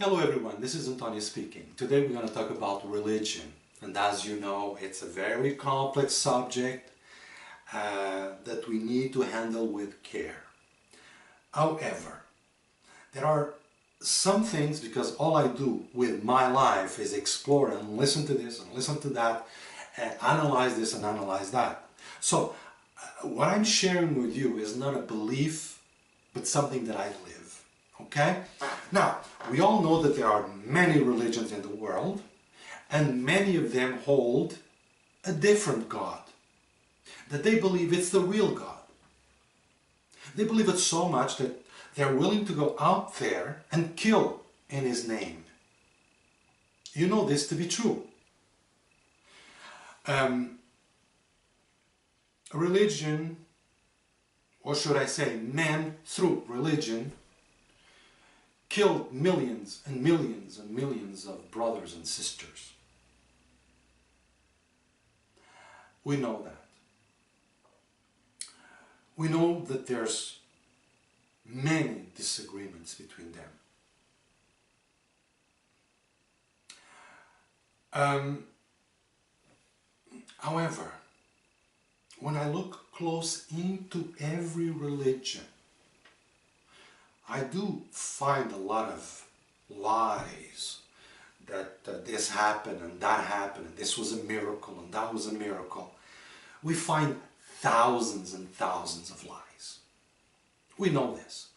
Hello everyone, this is António speaking. Today we're going to talk about religion. And as you know, it's a very complex subject that we need to handle with care. However, there are some things, because all I do with my life is explore and listen to this and listen to that and analyze this and analyze that. So what I'm sharing with you is not a belief, but something that I live. Okay? Now, we all know that there are many religions in the world, and many of them hold a different God. That they believe it's the real God. They believe it so much that they're willing to go out there and kill in His name. You know this to be true. Religion, or should I say men through religion, killed millions and millions and millions of brothers and sisters. We know that. We know that there's many disagreements between them. However, when I look close into every religion, I do find a lot of lies that this happened and that happened and this was a miracle and that was a miracle. We find thousands and thousands of lies. We know this.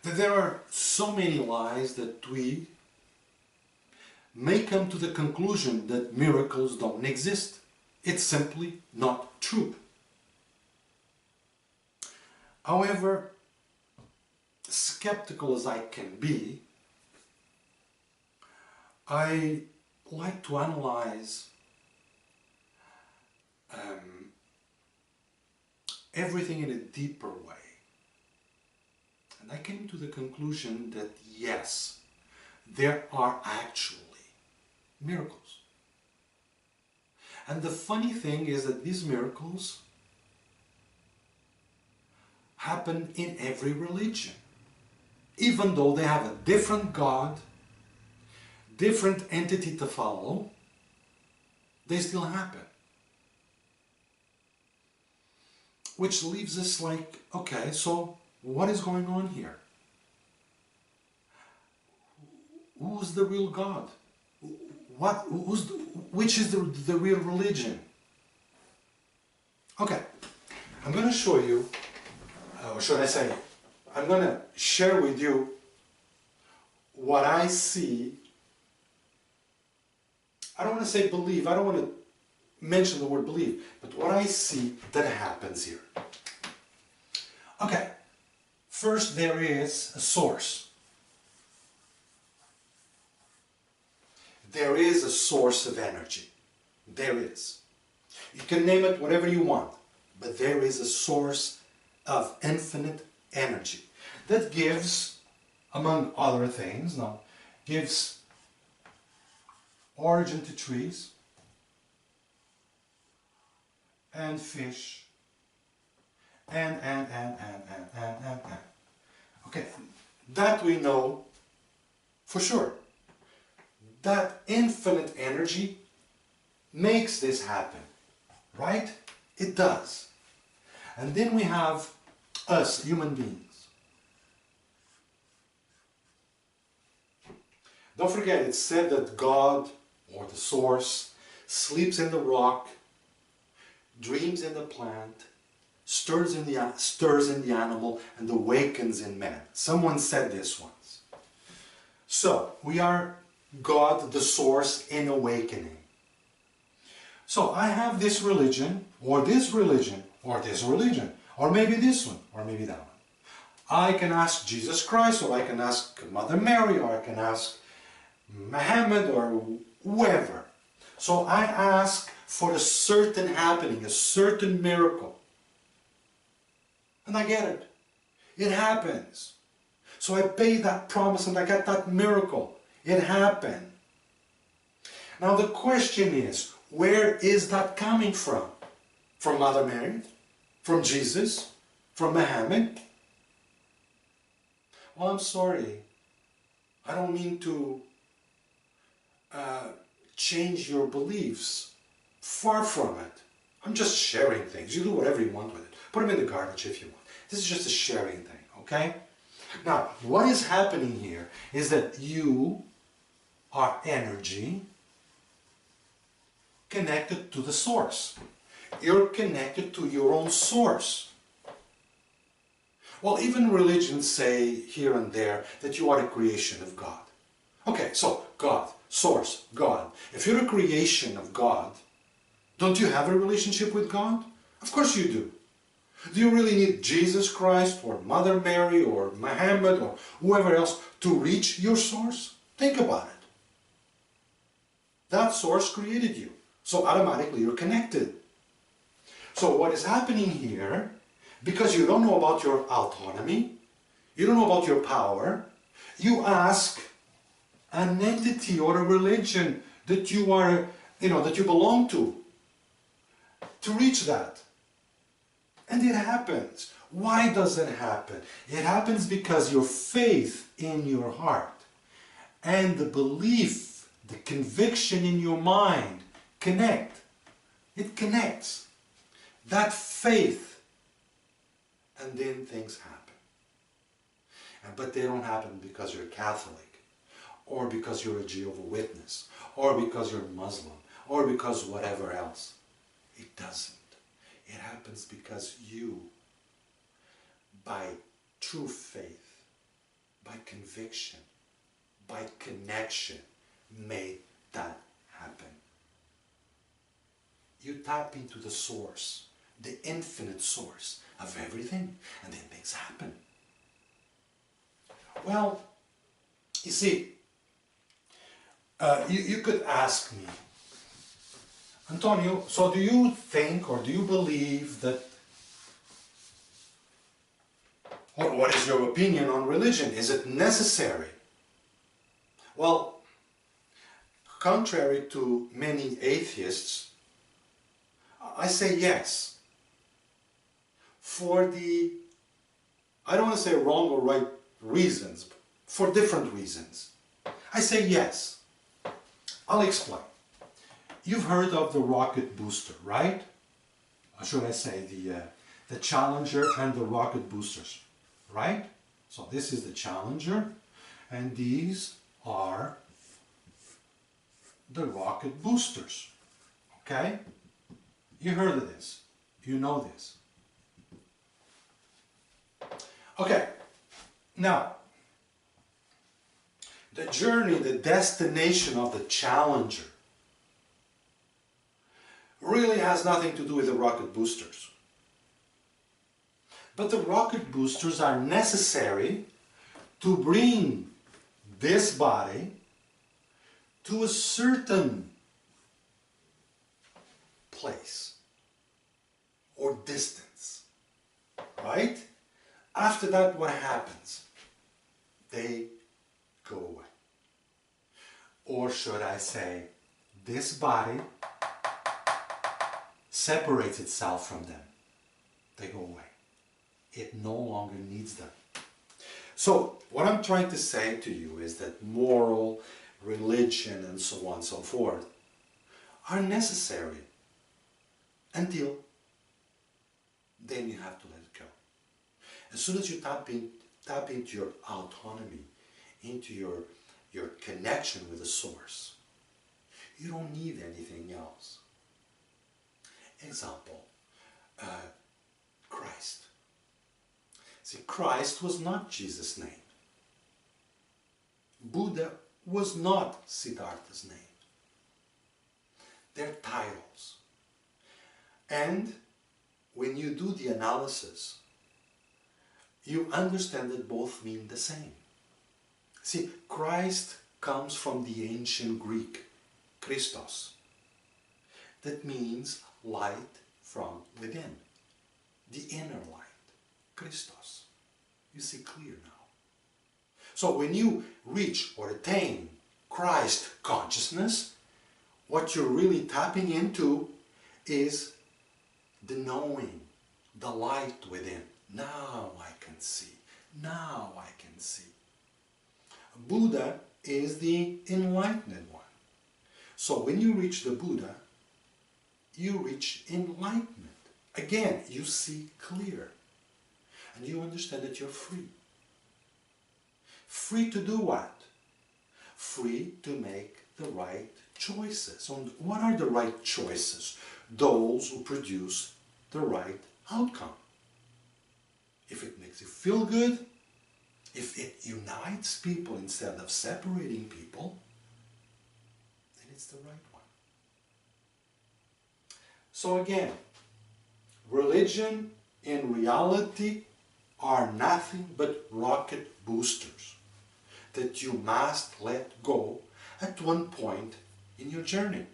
That there are so many lies that we may come to the conclusion that miracles don't exist. It's simply not true. However, skeptical as I can be, I like to analyze everything in a deeper way. And I came to the conclusion that yes, there are actually miracles. And the funny thing is that these miracles happen in every religion. Even though they have a different God, different entity to follow, they still happen. Which leaves us like, okay, so what is going on here? Who's the real God? Which is the real religion? Okay, I'm going to show you, or should I say, I'm going to share with you what I see. I don't want to say believe, I don't want to mention the word believe, but what I see that happens here. Okay, first there is a source. There is a source of energy. There is. You can name it whatever you want, but there is a source of infinite energy that gives, among other things, gives origin to trees and fish and. Okay, that we know for sure. That infinite energy makes this happen, right? It does. And then we have us, human beings. Don't forget, it's said that God, or the source, sleeps in the rock, dreams in the plant, stirs in the animal, and awakens in man. Someone said this once. So, we are God, the source, in awakening. So, I have this religion, or this religion, or this religion, or maybe this one, or maybe that one. I can ask Jesus Christ, or I can ask Mother Mary, or I can ask Muhammad, or whoever. So I ask for a certain happening, a certain miracle. And I get it. It happens. So I pay that promise and I get that miracle. It happened. Now the question is, where is that coming from? From Mother Mary? From Jesus? From Muhammad? Well, I'm sorry. I don't mean to change your beliefs. Far from it. I'm just sharing things. You do whatever you want with it. Put them in the garbage if you want. This is just a sharing thing, okay? Now, what is happening here is that you are energy connected to the source. You're connected to your own source. Well, even religions say here and there that you are a creation of God. Okay, so God, source, God. If you're a creation of God, don't you have a relationship with God? Of course you do. Do you really need Jesus Christ or Mother Mary or Muhammad or whoever else to reach your source? Think about it. That source created you, so automatically you're connected. So what is happening here, because you don't know about your autonomy, you don't know about your power, you ask an entity or a religion that you are, that you belong to reach that. And it happens. Why does it happen? It happens because your faith in your heart and the belief, the conviction in your mind connect. It connects. That faith, and then things happen. But they don't happen because you're Catholic, or because you're a Jehovah's Witness, or because you're Muslim, or because whatever else. It doesn't. It happens because you, by true faith, by conviction, by connection, made that happen. You tap into the source, the infinite source of everything, and then things happen. Well, you see, you could ask me, Antonio, so do you think or do you believe that, or what is your opinion on religion? Is it necessary? Well, contrary to many atheists, I say yes. For the, I don't want to say wrong or right reasons, but for different reasons. I say yes. I'll explain. You've heard of the rocket booster, right? Or should I say the Challenger and the rocket boosters, right? So this is the Challenger, and these are the rocket boosters, okay? You heard of this. You know this. Okay, now, the journey, the destination of the Challenger really has nothing to do with the rocket boosters. But the rocket boosters are necessary to bring this body to a certain place or distance, right? After that, what happens? They go away. Or should I say, this body separates itself from them. They go away. It no longer needs them. So, what I'm trying to say to you is that moral, religion, and so on and so forth are necessary until then you have to let it go. As soon as you tap into your autonomy, into your connection with the source, you don't need anything else. Example, Christ. See, Christ was not Jesus' name. Buddha was not Siddhartha's name. They're titles. And when you do the analysis, you understand that both mean the same. See, Christ comes from the ancient Greek, Christos. That means light from within, the inner light, Christos. You see clear now. So when you reach or attain Christ consciousness, what you're really tapping into is the knowing, the light within. Now I can see. Now I can see. Buddha is the enlightened one. So when you reach the Buddha, you reach enlightenment. Again, you see clear. And you understand that you're free. Free to do what? Free to make the right choices. And what are the right choices? Those who produce the right outcome. If it makes you feel good, if it unites people instead of separating people, then it's the right one. So again, religion in reality are nothing but rocket boosters that you must let go at one point in your journey.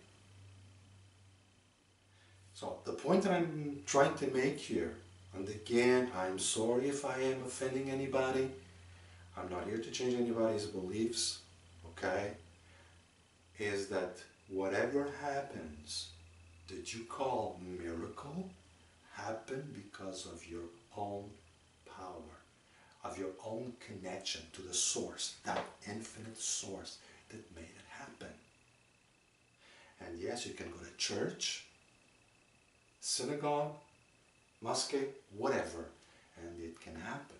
So the point that I'm trying to make here, and again, I'm sorry if I am offending anybody. I'm not here to change anybody's beliefs, okay? Is that whatever happens that you call miracle happened because of your own power, of your own connection to the source, that infinite source that made it happen. And yes, you can go to church, synagogue, mosque, whatever, and it can happen.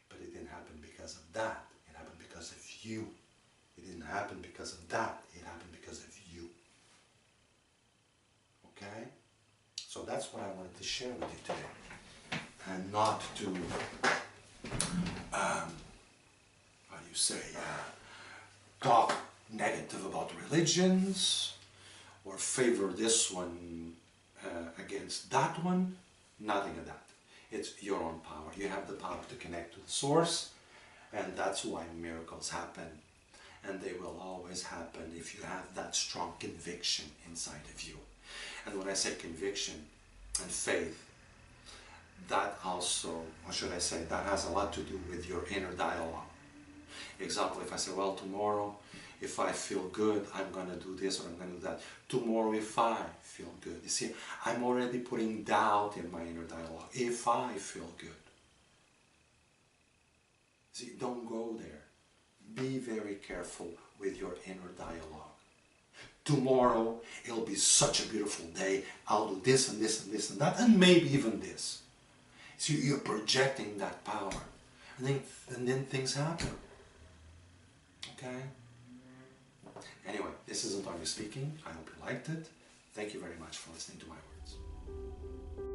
But it didn't happen because of that. It happened because of you. It didn't happen because of that. It happened because of you. Okay? So that's what I wanted to share with you today. And not to, talk negative about religions or favor this one against that one. Nothing of that. It's your own power. You have the power to connect to the source, and that's why miracles happen. And they will always happen if you have that strong conviction inside of you. And when I say conviction and faith, that also, or should I say, that has a lot to do with your inner dialogue. Example, if I say, well, tomorrow, if I feel good, I'm going to do this or I'm going to do that. Tomorrow, if I feel good. You see, I'm already putting doubt in my inner dialogue. If I feel good. See, don't go there. Be very careful with your inner dialogue. Tomorrow, it'll be such a beautiful day. I'll do this and this and this and that, and maybe even this. So you're projecting that power. And then things happen. Okay? Anyway, this is António speaking. I hope you liked it. Thank you very much for listening to my words.